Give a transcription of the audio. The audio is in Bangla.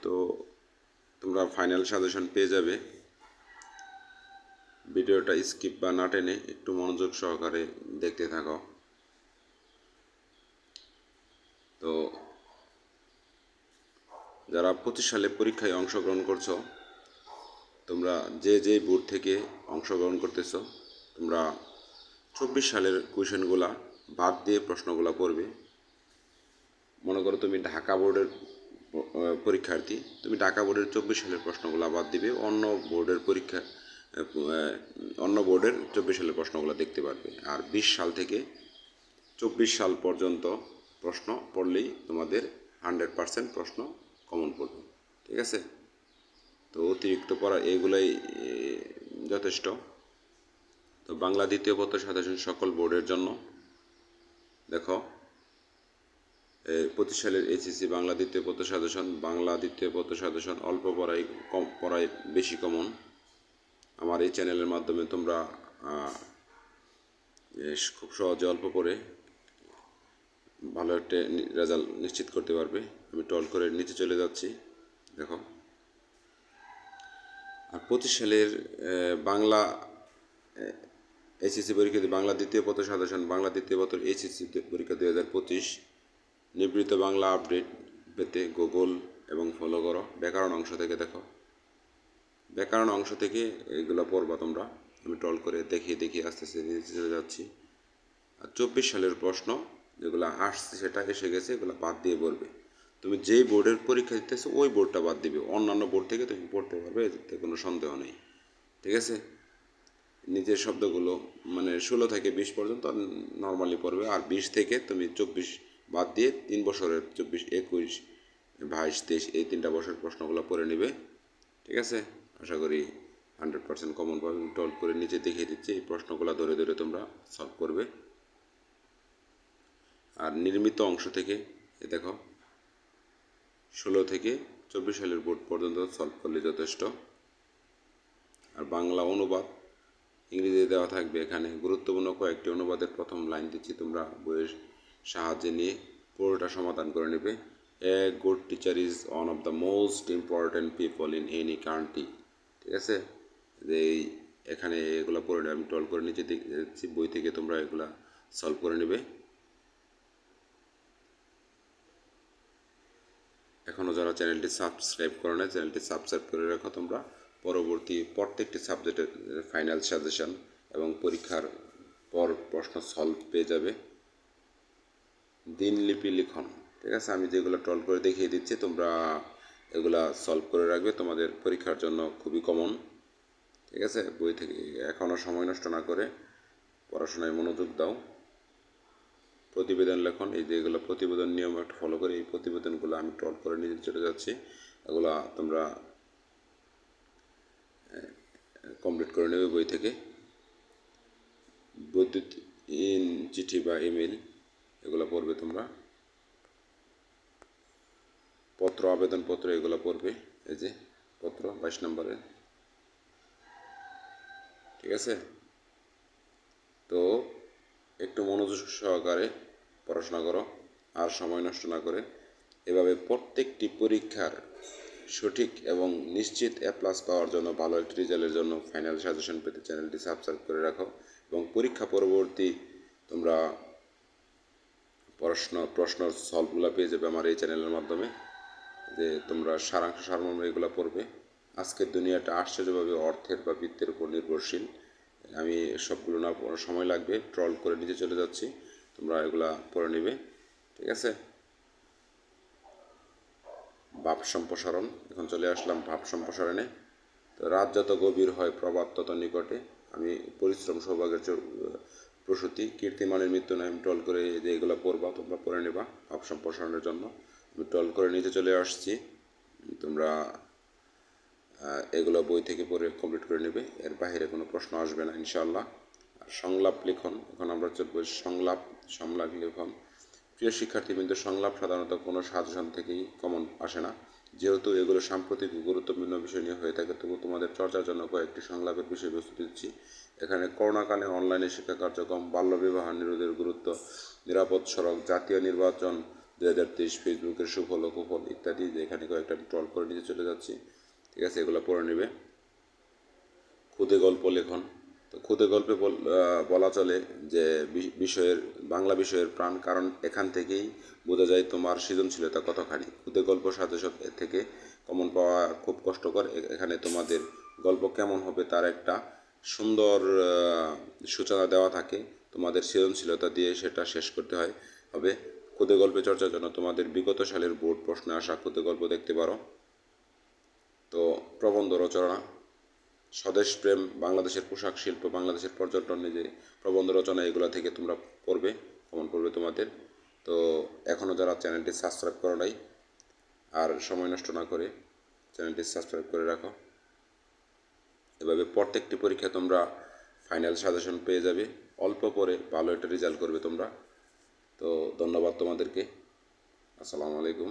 তো তোমরা ফাইনাল সাজেশন পেয়ে যাবে। ভিডিওটা স্কিপ বা না টেনে একটু মনোযোগ সহকারে দেখতে থাকো। তো যারা 25 সালে পরীক্ষায় অংশগ্রহণ করছো, তোমরা যে বোর্ড থেকে অংশগ্রহণ করতেছো, তোমরা 24 সালের কোয়েশনগুলা বাদ দিয়ে প্রশ্নগুলা পড়বে। মনে করো তুমি ঢাকা বোর্ডের পরীক্ষার্থী, তুমি ঢাকা বোর্ডের 24 সালের প্রশ্নগুলো বাদ দিবে, অন্য বোর্ডের 24 সালের প্রশ্নগুলো দেখতে পারবে। আর 20 সাল থেকে 24 সাল পর্যন্ত প্রশ্ন পড়লেই তোমাদের 100% প্রশ্ন কমন পড়বে। ঠিক আছে? তো অতিরিক্ত পড়া এগুলাই যথেষ্ট। তো বাংলা দ্বিতীয় পত্র সাজেশন সকল বোর্ডের জন্য। দেখো 25 সালের এইচএসসি বাংলা দ্বিতীয় পত্র সাজেশন, বাংলা দ্বিতীয় পত্র সাজেশন অল্প পড়ায় বেশি কমন। আমার এই চ্যানেলের মাধ্যমে তোমরা খুব সহজে অল্প পড়ে ভালো একটা রেজাল্ট নিশ্চিত করতে পারবে। আমি টল করে নিচে চলে যাচ্ছি। দেখো আর 25 সালের বাংলা এইচএসসি পরীক্ষা, বাংলা দ্বিতীয় পত্র সাজেশন, বাংলা দ্বিতীয় পত্র এইচএসসি পরীক্ষা 2025 নিবৃত্ত বাংলা আপডেট পেতে গুগল এবং ফলো করো। ব্যাকরণ অংশ থেকে দেখো, ব্যাকরণ অংশ থেকে এগুলো পড়বা তোমরা। আমি টল করে দেখিয়ে আস্তে আস্তে নিচে চলে যাচ্ছি। আর 24 সালের প্রশ্ন যেগুলো আসছে সেটা এসে গেছে, এগুলো বাদ দিয়ে পড়বে। তুমি যেই বোর্ডের পরীক্ষা দিতেছো ওই বোর্ডটা বাদ দিবে, অন্যান্য বোর্ড থেকে তুমি পড়তে পারবে, এতে কোনো সন্দেহ নেই। ঠিক আছে? নিজের শব্দগুলো মানে 16 থেকে 20 পর্যন্ত নর্মালি পড়বে। আর 20 থেকে তুমি 24 বাদ দিয়ে 3 বছরের 24, 21, 22, 23 এই 3টা বছরের প্রশ্নগুলো পড়ে নেবে। ঠিক আছে? আশা করি 100% কমন পাবে। টল করে নিচে দেখিয়ে দিচ্ছি, এই প্রশ্নগুলো ধরে ধরে তোমরা সলভ করবে। আর নির্মিত অংশ থেকে দেখো 16 থেকে 24 সালের বোর্ড পর্যন্ত সলভ করলে যথেষ্ট। আর বাংলা অনুবাদ ইংরেজিতে দেওয়া থাকবে। এখানে গুরুত্বপূর্ণ কয়েকটি অনুবাদের প্রথম লাইন দিচ্ছি, তোমরা বইয়ের সাহায্যে নিয়ে পুরোটা সমাধান করে নেবে। A good teacher is one of the most important people in any country. ঠিক আছে? যে এখানে এগুলো পড়ে আমি টল করে নিচে দিচ্ছি, বই থেকে তোমরা এগুলা সলভ করে নেবে। এখনও যারা চ্যানেলটি সাবস্ক্রাইব করে না, চ্যানেলটি সাবস্ক্রাইব করে রাখো। তোমরা পরবর্তী প্রত্যেকটি সাবজেক্টের ফাইনাল সাজেশন এবং পরীক্ষার পর প্রশ্ন সলভ পেয়ে যাবে। দিনলিপি লিখন, ঠিক আছে? আমি যেগুলো টল করে দেখিয়ে দিচ্ছি, তোমরা এগুলা সলভ করে রাখবে, তোমাদের পরীক্ষার জন্য খুবই কমন। ঠিক আছে? বই থেকে এখনও সময় নষ্ট না করে পড়াশোনায় মনোযোগ দাও। প্রতিবেদন লেখন, এই যে এগুলো প্রতিবেদন নিয়ম একটু ফলো করে এই প্রতিবেদনগুলো আমি টল করে নিয়ে চলে যাচ্ছি, এগুলো তোমরা কমপ্লিট করে নেবে বই থেকে। বৈদ্যুতিন চিঠি বা ইমেল এগুলো পড়বে তোমরা। পত্র, আবেদনপত্র এগুলো পড়বে, এই যে পত্র 22 নম্বরের। ঠিক আছে? তো একটু মনোযোগ সহকারে পড়াশোনা করো, আর সময় নষ্ট না করে। এভাবে প্রত্যেকটি পরীক্ষার সঠিক এবং নিশ্চিত A+ পাওয়ার জন্য, ভালো একটি রেজাল্টের জন্য ফাইনাল সাজেশন পেতে চ্যানেলটি সাবস্ক্রাইব করে রাখো। এবং পরীক্ষা পরবর্তী তোমরা প্রশ্ন সলভগুলো পেয়ে যাবে আমার এই চ্যানেলের মাধ্যমে, যে তোমরা সারাংশ সারমর্ম এগুলো পড়বে। আজকের দুনিয়াটা আশ্চর্যভাবে অর্থের বা বৃত্তের উপর নির্ভরশীল। আমি সবগুলো না পড়ার সময় লাগবে, ট্রল করে নিচে চলে যাচ্ছি, তোমরা এগুলা পড়ে নেবে। ঠিক আছে? ভাব সম্প্রসারণ, এখন চলে আসলাম ভাব সম্প্রসারণে। তো রাত যত গভীর হয় প্রভাত তত নিকটে, আমি পরিশ্রম সৌভাগ্যের প্রসূতি, কীর্তিমানের মৃত্যু নয়। আমি টল করে যে এগুলো পড়বা, তোমরা পড়ে নেবা ভাব সম্প্রসারণের জন্য। আমি টল করে নিচে চলে আসছি, তোমরা এগুলো বই থেকে পড়ে কমপ্লিট করে নেবে। এর বাইরে কোনো প্রশ্ন আসবে না ইনশাআল্লাহ। আর সংলাপ লিখন, এখন আমরা চলবো সংলাপ লিখন। প্রিয় শিক্ষার্থীবৃন্দ, সংলাপ সাধারণত কোনো সাজেশন থেকেই কমন আসে না। যেহেতু এগুলো সাম্প্রতিক গুরুত্বপূর্ণ বিষয় নিয়ে হয়ে থাকে, তবু তোমাদের চর্চার জন্য কয়েকটি সংলাপের বিষয়বস্তু দিচ্ছি। এখানে করোনাকালে অনলাইনে শিক্ষা কার্যক্রম, বাল্যবিবাহ নিরোধের গুরুত্ব, নিরাপদ সড়ক, জাতীয় নির্বাচন 2023 ফেসবুকের সুফল ও কুফল ইত্যাদি, যে এখানে কয়েকটা ট্রল করে নিচে চলে যাচ্ছি, ঠিক আছে, এগুলো পড়ে নেবে। খুদে গল্প লেখন। তো খুদে গল্পে বলা চলে যে বিষয়ের বাংলা বিষয়ের প্রাণ, কারণ এখান থেকেই বোঝা যায় তোমার সৃজনশীলতা কতখানি। খুদে গল্প সাজেশন থেকে কমন পাওয়া খুব কষ্টকর। এখানে তোমাদের গল্প কেমন হবে তার একটা সুন্দর সূচনা দেওয়া থাকে, তোমাদের সৃজনশীলতা দিয়ে সেটা শেষ করতে হবে। খুদে গল্পে চর্চার জন্য তোমাদের বিগত সালের বোর্ড প্রশ্নে আসা খুদে গল্প দেখতে পারো। তো প্রবন্ধ রচনা, স্বদেশ প্রেম, বাংলাদেশের পোশাক শিল্প, বাংলাদেশের পর্যটন, যে প্রবন্ধ রচনা, এগুলো থেকে তোমরা পড়বে, কমন পড়বে তোমাদের। তো এখনও যারা চ্যানেলটি সাবস্ক্রাইব করো নাই, আর সময় নষ্ট না করে চ্যানেলটি সাবস্ক্রাইব করে রাখো। এভাবে প্রত্যেকটি পরীক্ষা তোমরা ফাইনাল সাজেশন পেয়ে যাবে, অল্প পরে ভালো একটা রেজাল্ট করবে তোমরা। তো ধন্যবাদ তোমাদেরকে। আসসালামু আলাইকুম।